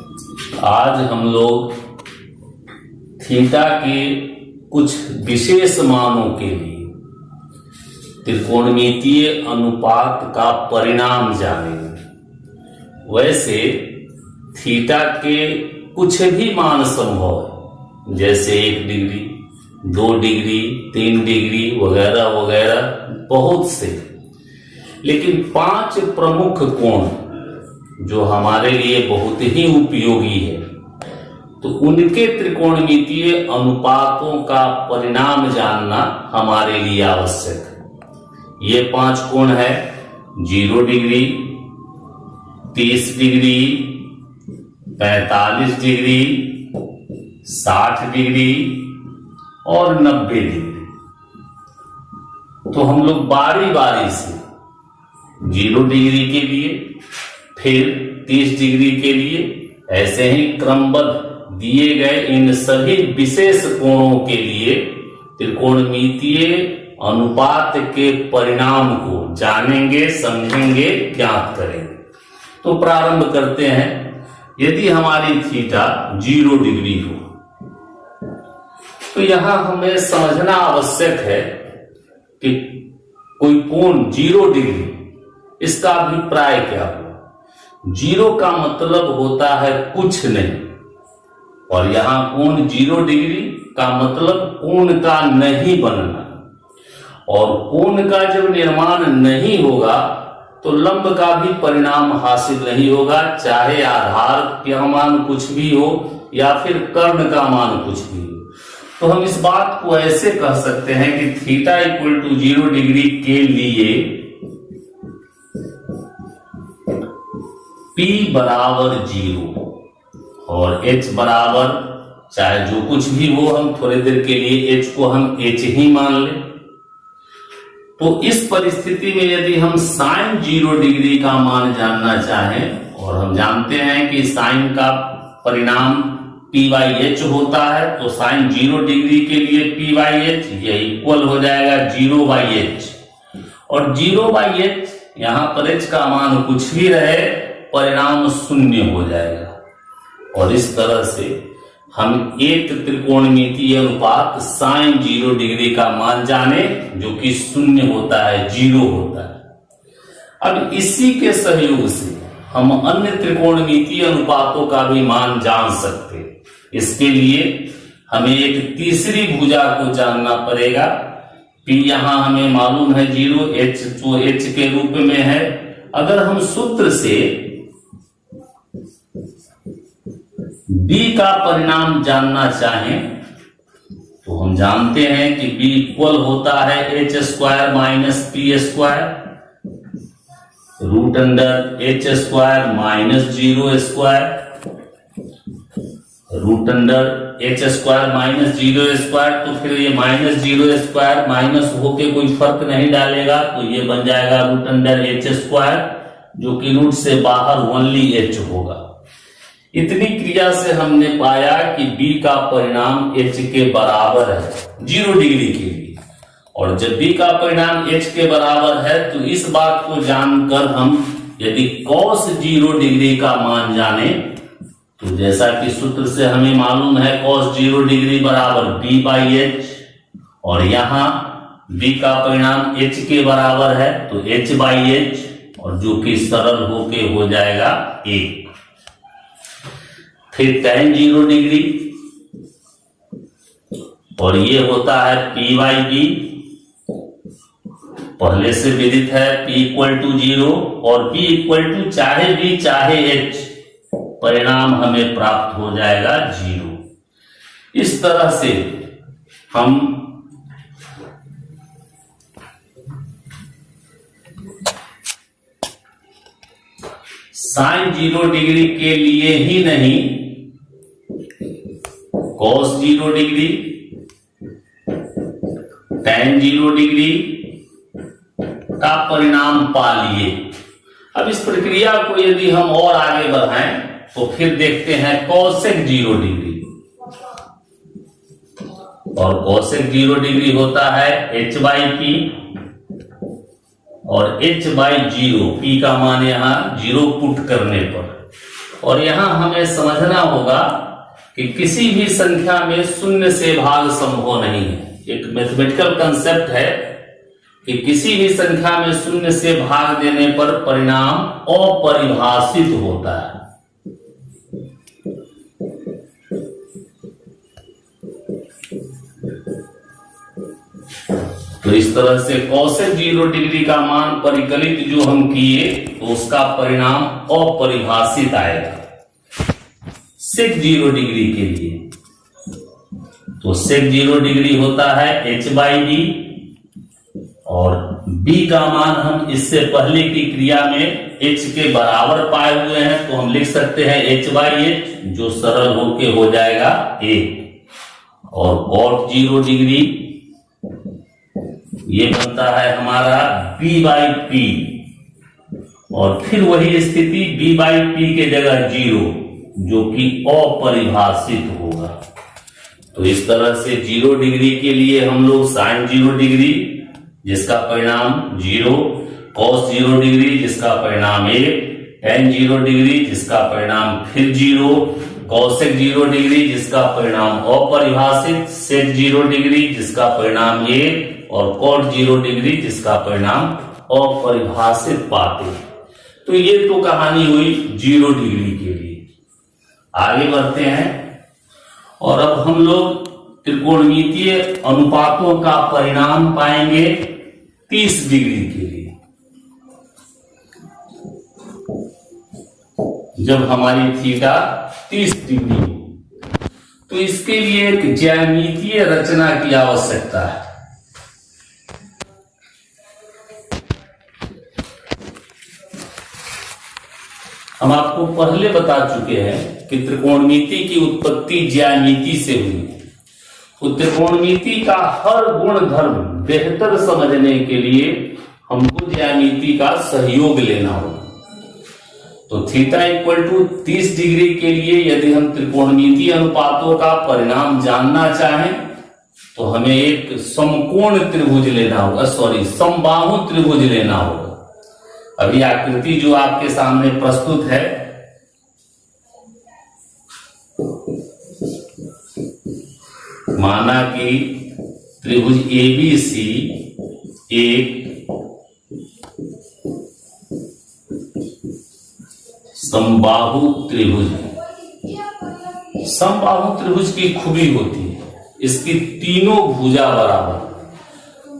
आज हम लोग थीटा के कुछ विशेष मानों के लिए त्रिकोणमितीय अनुपात का परिणाम जानेंगे। वैसे थीटा के कुछ भी मान संभव है, जैसे 1 डिग्री, 2 डिग्री, 3 डिग्री वगैरह वगैरह बहुत से, लेकिन 5 प्रमुख कोण जो हमारे लिए बहुत ही उपयोगी है, तो उनके त्रिकोणमितीय अनुपातों का परिणाम जानना हमारे लिए आवश्यक है। ये 5 कोण है 0 डिग्री, 30 डिग्री, 45 डिग्री, 60 डिग्री और 90 डिग्री। तो हम लोग बारी बारी से 0 डिग्री के लिए, फिर 30 डिग्री के लिए, ऐसे ही क्रमबद्ध दिए गए इन सभी विशेष कोणों के लिए त्रिकोणमितीय अनुपात के परिणाम को जानेंगे, समझेंगे, ज्ञात करेंगे। तो प्रारंभ करते हैं। यदि हमारी थीटा 0 डिग्री हो तो यहां हमें समझना आवश्यक है कि कोई कोण 0 डिग्री, इसका अभिप्राय क्या हो। 0 का मतलब होता है कुछ नहीं, और यहां कोण 0 डिग्री का मतलब कोण का नहीं बनना, और कोण का जब निर्माण नहीं होगा तो लंब का भी परिणाम हासिल नहीं होगा, चाहे आधार का मान कुछ भी हो या फिर कर्ण का मान कुछ भी हो। तो हम इस बात को ऐसे कह सकते हैं कि थीटा इक्वल टू 0 डिग्री के लिए P बराबर 0 और H बराबर, चाहे जो कुछ भी हो, हम थोड़ी देर के लिए H को हम H ही मान लें। तो इस परिस्थिति में यदि हम साइन 0 डिग्री का मान जानना चाहें, और हम जानते हैं कि साइन का परिणाम P/H होता है, तो साइन 0 डिग्री के लिए P/H ये इक्वल हो जाएगा 0/H, और 0/H यहां पर H का मान कुछ भी रहे, परिणाम 0 हो जाएगा। और इस तरह से हम एक त्रिकोणमितीय अनुपात साइन 0 डिग्री का मान जाने, जो कि 0 होता है, 0 होता है। अब इसी के सहयोग से हम अन्य त्रिकोणमितीय अनुपातों का भी मान जान सकते हैं। इसके लिए हमें एक तीसरी भुजा को जानना पड़ेगा। P यहां हमें मालूम है 0, H जो H के रूप में है। अगर हम सूत्र से B का परिणाम जानना चाहें तो हम जानते हैं कि B इक्वल होता है H square minus P square root under H square minus 0 square root under H square minus 0 square. तो फिर ये माइनस 0 स्क्वायर माइनस होके कोई फर्क नहीं डालेगा, तो ये बन जाएगा रूट अंडर H स्क्वायर, जो कि रूट से बाहर ओनली H होगा। इतनी क्रिया से हमने पाया कि B का परिणाम H के बराबर है 0 डिग्री के लिए, और जब B का परिणाम H के बराबर है तो इस बात को जानकर हम यदि cos 0 डिग्री का मान जाने, तो जैसा कि सूत्र से हमें मालूम है cos 0 डिग्री बराबर B/H, और यहां B का परिणाम H के बराबर है तो H/H, और जो कि सरल होके हो जाएगा 1। फिर tan 0 डिग्री, और ये होता है P/B, पहले से विदित है P इक्वल टू 0 और B इक्वल टू चाहे B चाहे H, परिणाम हमें प्राप्त हो जाएगा 0। इस तरह से हम साइन 0 डिग्री के लिए ही नहीं, cos 0 डिग्री, tan 0 डिग्री का परिणाम पा लिए। अब इस प्रक्रिया को यदि हम और आगे बढ़ाएं तो फिर देखते हैं cosec 0 डिग्री, और cosec 0 डिग्री होता है H/P, और H/0, P का मान यहां 0 पुट करने पर, और यहां हमें समझना होगा कि किसी भी संख्या में शून्य से भाग संभव नहीं है। एक मैथमेटिकल कंसेप्ट है कि किसी भी संख्या में शून्य से भाग देने पर परिणाम अपरिभाषित होता है। तो इस तरह से कॉसेक 0 डिग्री का मान परिकलित जो हम किए तो उसका परिणाम अपरिभाषित आएगा। सेक 0 डिग्री के लिए तो सेक 0 डिग्री होता है h/d और b का मान हम इससे पहले की क्रिया में h के बराबर पाए हुए हैं, तो हम लिख सकते हैं h/h, जो सरल होके हो जाएगा 1। और cot 0 डिग्री ये बनता है हमारा b/p और फिर वही स्थिति b/p के जगह 0, जो कि अपरिभाषित होगा। तो इस तरह से 0 डिग्री के लिए हम लोग sin 0 डिग्री जिसका परिणाम 0, cos 0 डिग्री जिसका परिणाम 1, tan 0 डिग्री जिसका परिणाम फिर 0, cosec 0 डिग्री जिसका परिणाम अपरिभाषित, sec 0 डिग्री जिसका परिणाम 1 और cot 0 डिग्री जिसका परिणाम अपरिभाषित पाते। तो ये तो कहानी हुई 0 डिग्री के लिए। आगे बढ़ते हैं और अब हम लोग त्रिकोणमितीय अनुपातों का परिणाम पाएंगे 30 डिग्री के लिए। जब हमारी थीटा 30 डिग्री हो तो इसके लिए एक ज्यामितीय रचना की आवश्यकता है। हम आपको पहले बता चुके हैं कि त्रिकोणमिति की उत्पत्ति ज्यामिति से हुई। तो त्रिकोणमिति का हर गुण धर्म बेहतर समझने के लिए हमको ज्यामिति का सहयोग लेना होगा। तो थीटा इक्वल टू 30 डिग्री के लिए यदि हम त्रिकोणमिति अनुपातों का परिणाम जानना चाहें तो हमें एक समकोण त्रिभुज लेना होगा, समबाहु त्रिभुज लेना होगा। अभी आकृति जो आपके सामने प्रस्तुत है माना कि त्रिभुज ABC एक समबाहु त्रिभुज है। समबाहु त्रिभुज की खूबी होती है इसकी तीनों भुजा बराबर।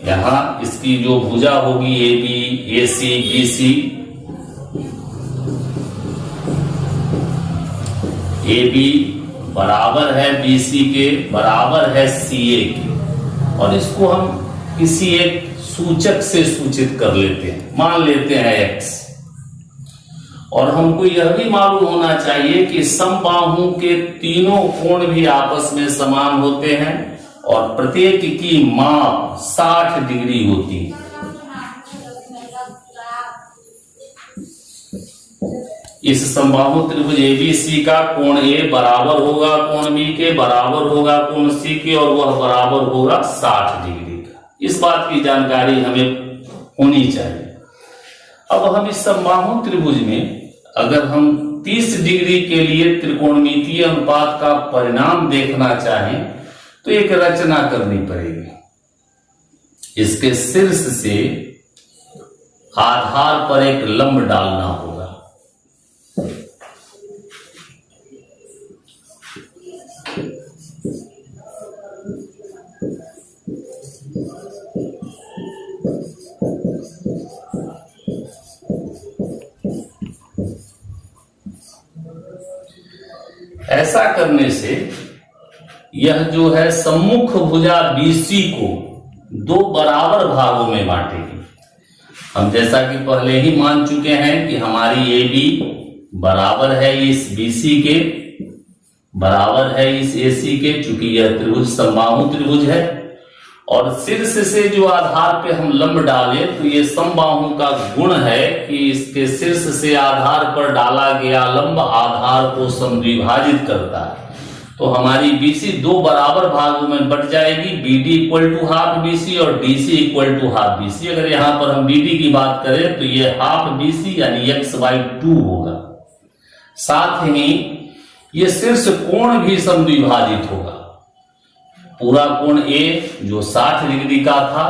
यहां इसकी जो भुजा होगी AB, AC, BC, AB बराबर है BC के, बराबर है CA के, और इसको हम किसी एक सूचक से सूचित कर लेते हैं, मान लेते हैं X। और हमको यह भी मालूम होना चाहिए कि समबाहु के तीनों कोण भी आपस में समान होते हैं और प्रत्येक की माप 60 डिग्री होती है। इस समबाहु त्रिभुज ABC का कोण A बराबर होगा कोण B के, बराबर होगा कोण C के, और वह बराबर होगा 60 डिग्री का। इस बात की जानकारी हमें होनी चाहिए। अब हम इस समबाहु त्रिभुज में अगर हम 30 डिग्री के लिए त्रिकोणमितीय अनुपात का परिणाम देखना चाहें तो एक रचना करनी पड़ेगी। इसके शीर्ष से आधार पर एक लंब डालना होगा। ऐसा करने से यह जो है सम्मुख भुजा BC को 2 बराबर भागों में बांटेगी। हम जैसा कि पहले ही मान चुके हैं कि हमारी AB बराबर है इस BC के, बराबर है इस AC के, चूंकि यह त्रिभुज समबाहु त्रिभुज है। और शीर्ष से जो आधार पे हम लंब डाले तो ये समबाहु का गुण है कि इसके शीर्ष से आधार पर डाला गया लंब आधार को समद्विभाजित करता है। तो हमारी BC 2 बराबर भागों में बट जाएगी, BD equal to half BC और DC equal to half BC। अगर यहां पर हम BD की बात करें तो ये हाफ BC यानी x/2 होगा। साथ ही ये शीर्ष कोण भी समद्विभाजित होगा। पूरा कोण ए जो 60 डिग्री का था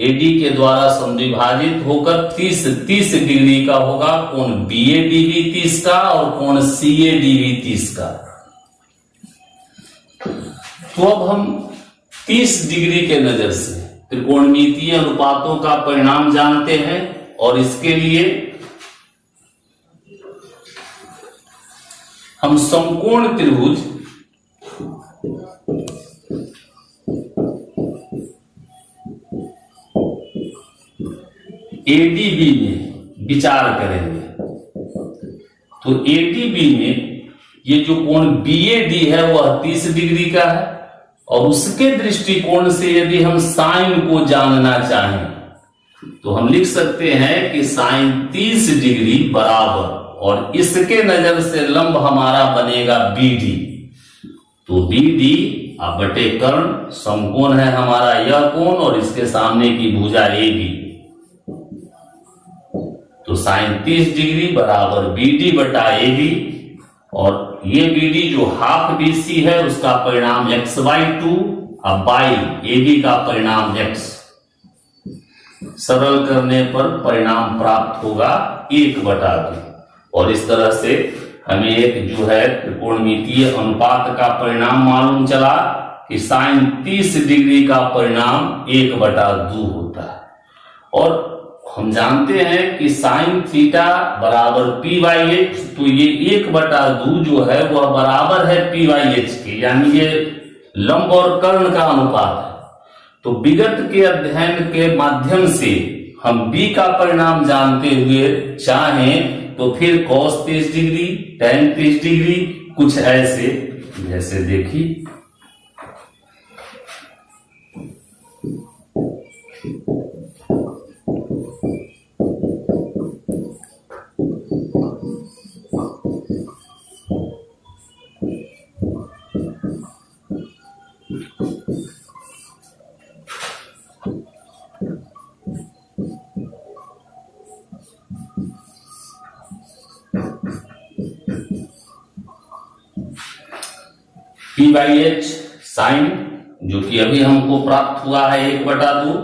एडी के द्वारा समद्विभाजित होकर 30 डिग्री का होगा। कोण बीएडी भी 30 का और कोण सीएडी भी 30 का। तो अब हम 30 डिग्री के नजर से त्रिकोणमितीय अनुपातों का परिणाम जानते हैं और इसके लिए हम समकोण त्रिभुज एडीबी में विचार करेंगे। तो एडीबी में ये जो कोण बीएडी है वह 30 डिग्री का है और उसके दृष्टिकोण से यदि हम साइन को जानना चाहें तो हम लिख सकते हैं कि साइन 30 डिग्री बराबर और इसके नजर से लंब हमारा बनेगा बीडी। तो बीडी बटे कर्ण समकोण है हमारा यह कोण और इसके सामने की भुजा एबी। तो साइन 30 डिग्री बराबर बीडी बटा एबी और ये बीडी जो हाफ बीसी है उसका परिणाम x/2 अब बाई एबी का परिणाम x। सरल करने पर परिणाम प्राप्त होगा 1/2 और इस तरह से हमें एक जो है त्रिकोणमितीय अनुपात का परिणाम मालूम चला कि साइन 30 डिग्री का परिणाम 1/2 होता है। और हम जानते हैं कि साइन थीटा बराबर p/h। तो ये 1/2 जो है वह बराबर है p/h के, यानी ये लंब और कर्ण का अनुपात है। तो विगत के अध्ययन के माध्यम से हम b का परिणाम जानते हुए चाहें तो फिर cos 30 डिग्री tan 30 डिग्री कुछ ऐसे जैसे देखिए p/h साइन जो कि अभी हमको प्राप्त हुआ है 1/2।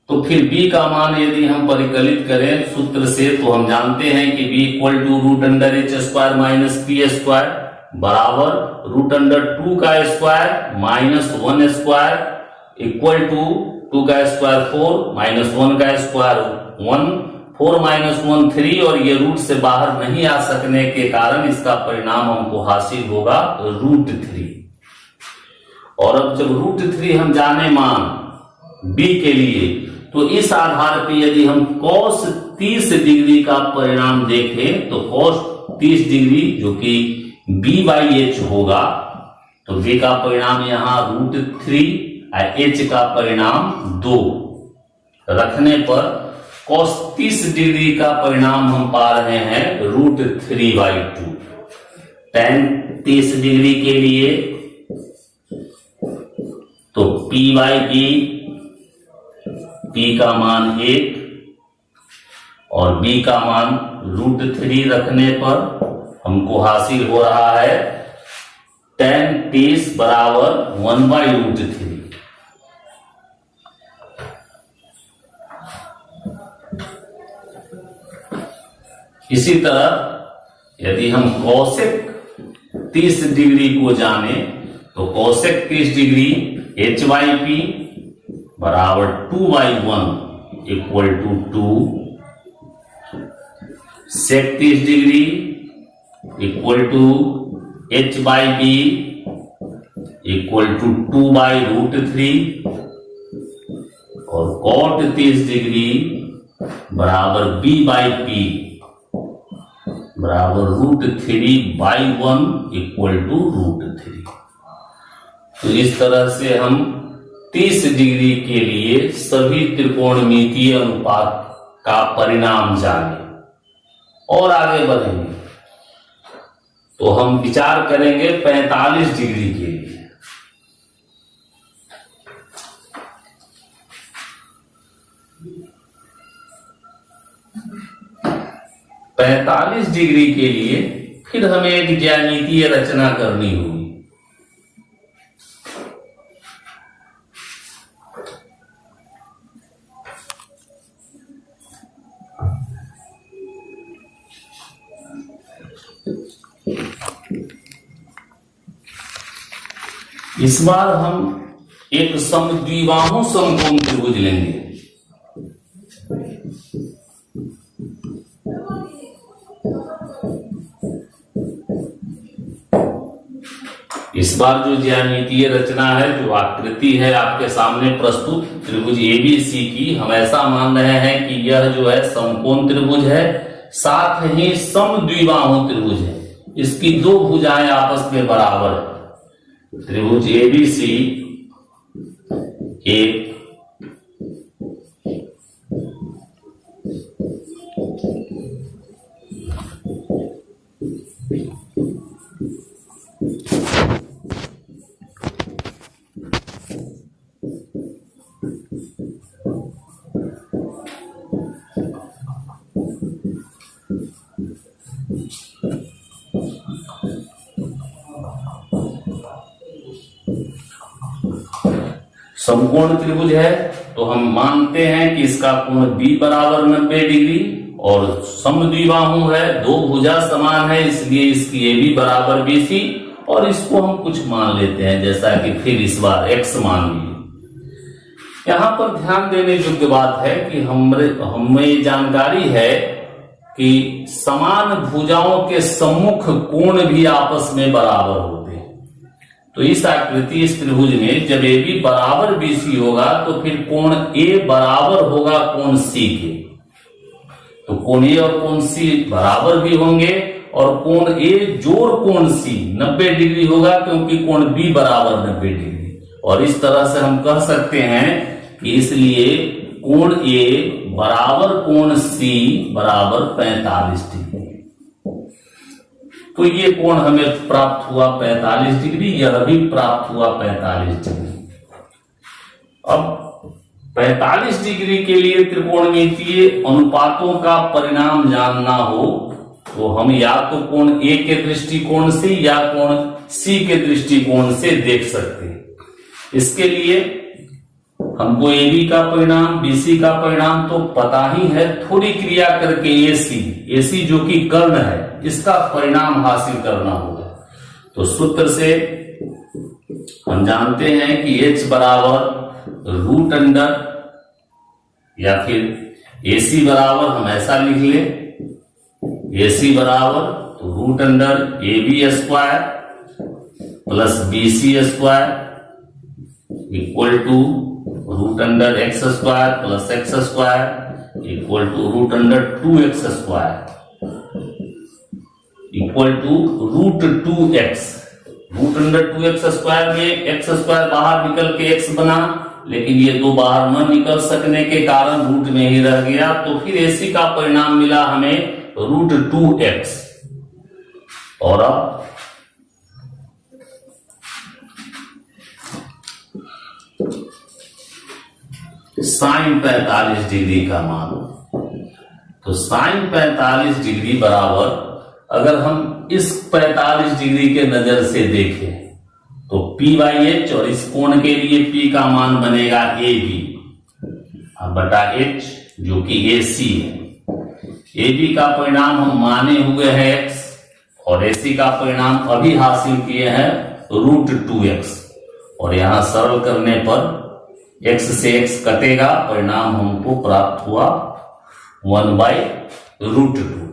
तो फिर b का मान यदि हम परिकलित करें सूत्र से तो हम जानते हैं कि b √h² माइनस p² बराबर √2 का square minus 1 square equal to 2 का स्क्वायर 4 माइनस 1 का स्क्वायर 1 4 माइनस 1 3 और ये रूट से बाहर नहीं आ सकने के कारण इसका परिणाम हमको हासिल होगा √3। और अब जब √3 हम जाने मान b के लिए तो इस आधार पर यदि हम cos 30 डिग्री का परिणाम देखें तो cos 30 डिग्री जो कि b/h होगा। तो b का परिणाम यहाँ √3 h का परिणाम 2 रखने पर cos 30 डिग्री का परिणाम हम पा रहे हैं √3/2। tan 30 डिग्री के लिए तो p/e p का मान 1 और b का मान √3 रखने पर हमको हासिल हो रहा है tan 30 बराबर 1/√3। इसी तरह यदि हम cosec 30 डिग्री को जाने तो cosec 30 डिग्री h/p बराबर 2/1 equal to 2 sec 30 degree equal to h/p equal to 2/√3 और cot 30 डिग्री बराबर b/p बराबर √3/1 इक्वल टू √3। तो इस तरह से हम 30 डिग्री के लिए सभी त्रिकोणमितीय अनुपात का परिणाम जाने और आगे बढ़ेंगे तो हम विचार करेंगे 45 डिग्री के लिए। 45 डिग्री के लिए फिर हमें एक ज्यामितीय रचना करनी होगी। इस बार हम एक समद्विबाहु समकोण त्रिभुज लेंगे। इस बार जो ज्यामितीय रचना है, जो आकृति है आपके सामने प्रस्तुत त्रिभुज एबीसी की, हम ऐसा मान रहे हैं कि यह जो है समकोण त्रिभुज है, साथ ही समद्विबाहु त्रिभुज है। इसकी दो भुजाएं आपस में बराबर है। त्रिभुज एबीसी एक समकोण त्रिभुज है, तो हम मानते हैं कि इसका कोण B बराबर 90 डिग्री और समद्विबाहु है, दो भुजा समान है, इसलिए इसकी AB बराबर BC। और इसको हम कुछ मान लेते हैं, जैसा कि फिर इस बार X मान लिए। यहां पर ध्यान देने योग्य बात है कि हमें जानकारी है कि समान भुजाओं के सम्मुख कोण भी आपस में बराबर होते हैं। तो इस आकृति, इस त्रिभुज में जब AB बराबर BC होगा तो फिर कोण A बराबर होगा कोण C के। तो कोण A और कोण C बराबर भी होंगे और कोण A जोड़ कोण C 90 डिग्री होगा, क्योंकि कोण B बराबर 90 डिग्री। और इस तरह से हम कह सकते हैं कि इसलिए कोण A बराबर कोण C बराबर 45 डिग्री। तो ये कोण हमें प्राप्त हुआ 45 डिग्री, यह भी प्राप्त हुआ 45 डिग्री। अब 45 डिग्री के लिए त्रिकोणमितीय अनुपातों का परिणाम जानना हो तो हम या तो कोण A के दृष्टिकोण से या कोण C के दृष्टिकोण से देख सकते हैं। इसके लिए हमको AB का परिणाम, BC का परिणाम तो पता ही है, थोड़ी क्रिया करके AC जो कि कर्ण है, इसका परिणाम हासिल करना होगा। तो सूत्र से हम जानते हैं कि H बराबर रूट अंडर, या फिर AC बराबर हम ऐसा लिख ले, AC बराबर तो root under AB square plus BC square equal to root under X square plus X square equal to root under 2x square equal to root 2x। Root under 2x square में X square बाहर निकल के x बना, लेकिन ये दो बाहर न निकल सकने के कारण रूट में ही रह गया। तो फिर AC का परिणाम मिला हमें रूट 2x। और अब साइन 45 डिग्री का मान, तो साइन 45 डिग्री बराबर, अगर हम इस 45 डिग्री के नजर से देखें तो P/H, और इस कोण के लिए P का मान बनेगा AB बटा H जो कि AC है। AB का परिणाम हम माने हुए हैं X और AC का परिणाम अभी हासिल किए हैं रूट 2x। और यहां सरल करने पर x से x कटेगा, परिणाम हमको प्राप्त हुआ 1/√2।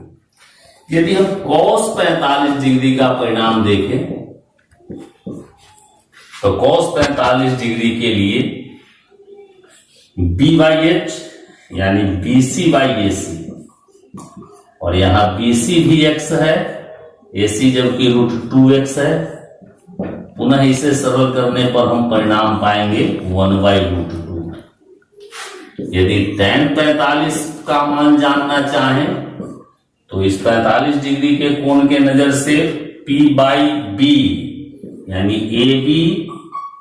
यदि हम cos 45 डिग्री का परिणाम देखें तो cos 45 डिग्री के लिए B/H यानी BC/AC, और यहां BC भी x है, AC जबकि रूट 2x है। पुनः इसे सरल करने पर हम परिणाम पाएंगे 1/√2। यदि tan 45 का मान जानना चाहें तो इस 45 डिग्री के कोण के नजर से P/B यानी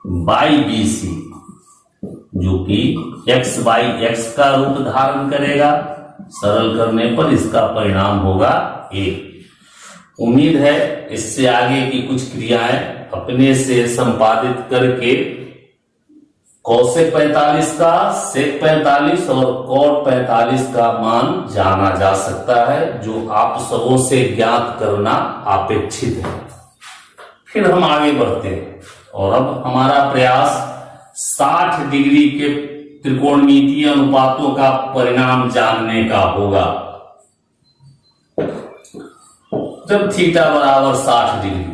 AB/BC जो कि x/x का रूप धारण करेगा। सरल करने पर इसका परिणाम होगा A। उम्मीद है इससे आगे की कुछ क्रियाएं अपने से संपादित करके कौसेक 45 का सेक 45 और कॉट 45 का मान जाना जा सकता है, जो आप सबों से ज्ञात करना अपेक्षित है। फिर हम आगे बढ़ते हैं और अब हमारा प्रयास 60 डिग्री के त्रिकोणमितीय अनुपातों का परिणाम जानने का होगा। जब थीटा बराबर 60 डिग्री,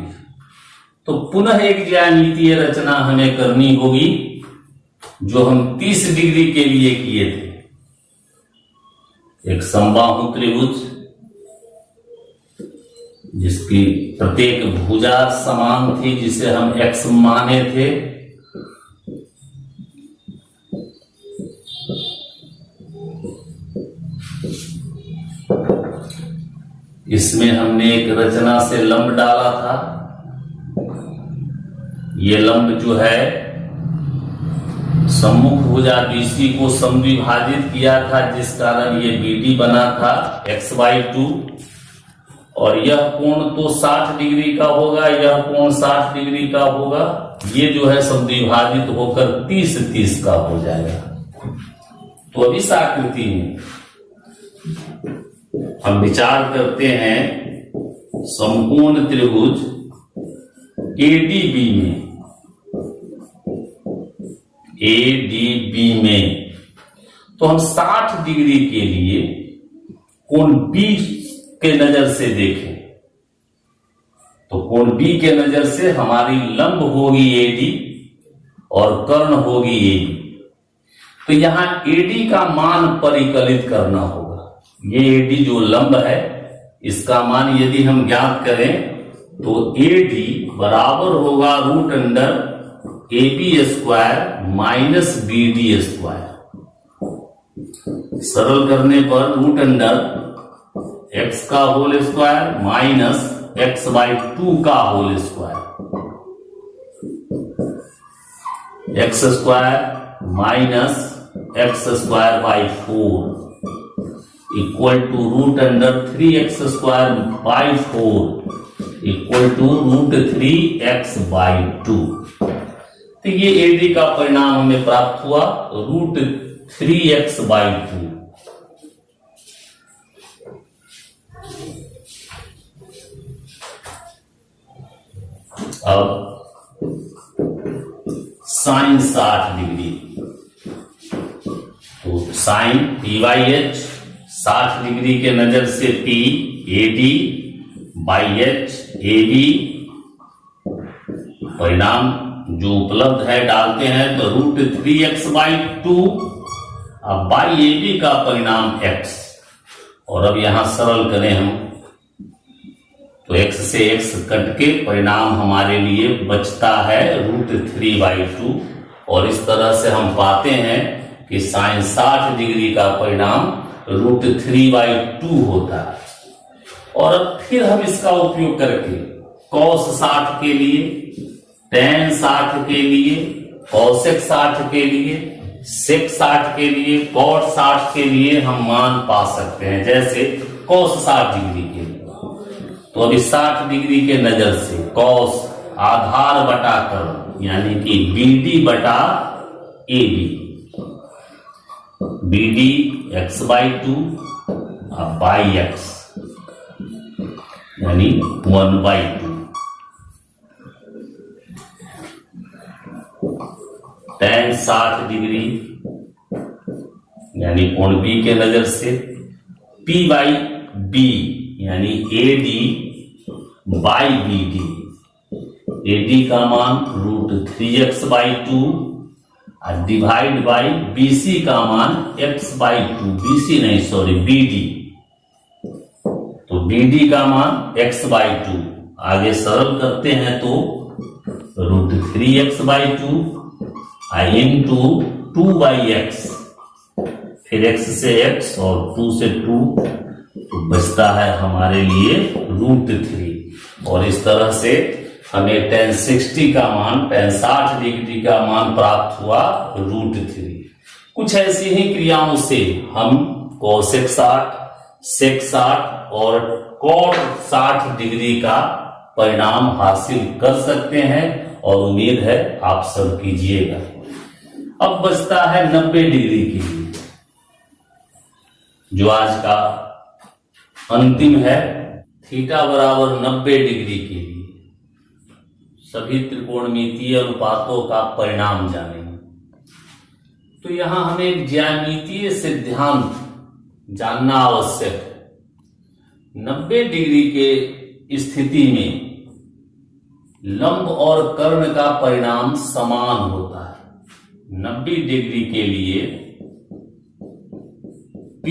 तो पुनः एक ज्यामितीय रचना हमें करनी होगी जो हम 30 डिग्री के लिए किए थे। एक समबाहु त्रिभुज जिसकी प्रत्येक भुजा समान थी, जिसे हम x माने थे। इसमें हमने एक रचना से लंब डाला था। ये लंब जो है सम्मुख भुजा BC को समद्विभाजित किया था, जिस कारण ये BD बना था x/2। और यह कोण तो 60 डिग्री का होगा, यह कोण 60 डिग्री का होगा। ये जो है समद्विभाजित होकर 30-30 का हो जाएगा। तो अब इस आकृति में हम विचार करते हैं समकोण त्रिभुज ADB में। तो हम 60 डिग्री के लिए कोण B के नजर से देखें, तो कोण B के नजर से हमारी लंब होगी AD और कर्ण होगी AB। तो यहां AD का मान परिकलित करना होगा। ये AD जो लंब है, इसका मान यदि हम ज्ञात करें तो AD बराबर होगा √AB² माइनस BD²। सरल करने पर √x का होल स्क्वायर माइनस x/2 का whole square, x² minus x²/4 equal to √3x²/4 equal to √3x/2। तो ये AD का परिणाम हमें प्राप्त हुआ √3x/2। अब साइन 60 डिग्री, तो साइन P/H 60 डिग्री के नजर से P AD/H AB परिणाम जो उपलब्ध है डालते हैं तो √3x/2। अब बाई AB का परिणाम x, और अब यहां सरल करें हम तो x से x कट के परिणाम हमारे लिए बचता है √3/2। और इस तरह से हम पाते हैं कि साइन 60 डिग्री का परिणाम √3/2 होता है। और अब फिर हम इसका उपयोग करके cos 60 के लिए, tan 60 के लिए, cosec 60 के लिए, sec 60 के लिए, cot 60 के लिए हम मान पा सकते हैं, जैसे cos 60 डिग्री के लिए। तो अभी 60 डिग्री के नजर से cos आधार बटा कर्ण यानी कि BD/AB, BD x/2 by x यानी 1/2। tan 60 डिग्री यानी कोण B के नजर से P/B यानी AD/BD। AD का मान √3x/2 डिवाइड बाई BC का मान x/2, BC नहीं सॉरी BD, तो BD का मान x/2। आगे सरल करते हैं तो √3x/2 इंटू 2/x, फिर x से x और 2 से 2, तो बचता है हमारे लिए √3। और इस तरह से हमें tan 60 का मान, tan 60 डिग्री का मान प्राप्त हुआ √3। कुछ ऐसी ही क्रियाओं से हम cosec 60, sec 60 और कॉट 60 डिग्री का परिणाम हासिल कर सकते हैं और उम्मीद है आप सब कीजिएगा। अब बचता है 90 डिग्री के लिए, जो आज का अंतिम है। थीटा बराबर 90 डिग्री के लिए सभी त्रिकोणमितीय अनुपातों का परिणाम जानेंगे। तो यहां हमें एक ज्यामितीय सिद्धांत जानना आवश्यक है। 90 डिग्री के स्थिति में लंब और कर्ण का परिणाम समान होता है। 90 डिग्री के लिए P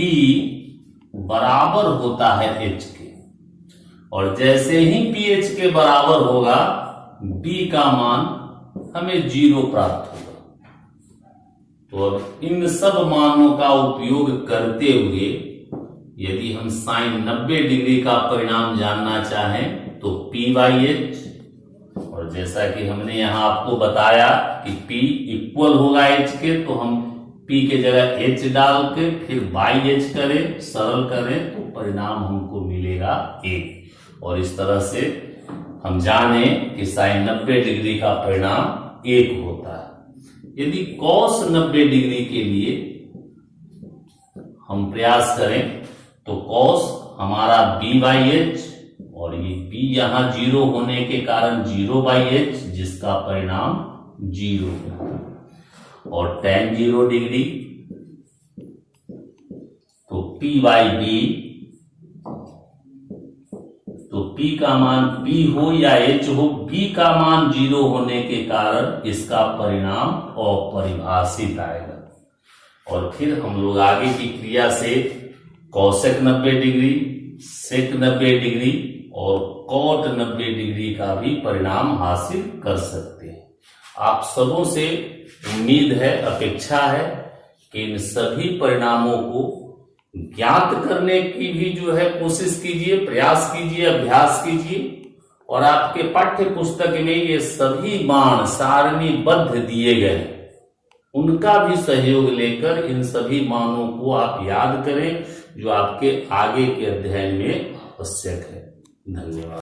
बराबर होता है H के, और जैसे ही P H के बराबर होगा B का मान हमें 0 प्राप्त होगा। तो अब इन सब मानों का उपयोग करते हुए यदि हम साइन 90 डिग्री का परिणाम जानना चाहें तो P/H, और जैसा कि हमने यहां आपको बताया कि P इक्वल होगा H के, तो हम P के जगह H डाल के फिर H करें, सरल करें तो परिणाम हमको मिलेगा 1। और इस तरह से हम जाने कि साइन 90 डिग्री का परिणाम 1 होता है। यदि cos 90 डिग्री के लिए हम प्रयास करें तो cos हमारा B/H, और ये B यहां 0 होने के कारण 0/H, जिसका परिणाम 0 है। और tan 0 डिग्री तो P/B, तो P का मान P हो या H हो, B का मान 0 होने के कारण इसका परिणाम अपरिभाषित आएगा। और फिर हम लोग आगे की क्रिया से cosec 90 डिग्री, sec 90 डिग्री और cot 90 डिग्री का भी परिणाम हासिल कर सकते हैं। आप सबों से उम्मीद है, अपेक्षा है कि इन सभी परिणामों को ज्ञात करने की भी जो है कोशिश कीजिए, प्रयास कीजिए, अभ्यास कीजिए। और आपके पाठ्य पुस्तक में ये सभी मान सारणीबद्ध दिए गए, उनका भी सहयोग लेकर इन सभी मानों को आप याद करें, जो आपके आगे के अध्ययन में आवश्यक है। धन्यवाद।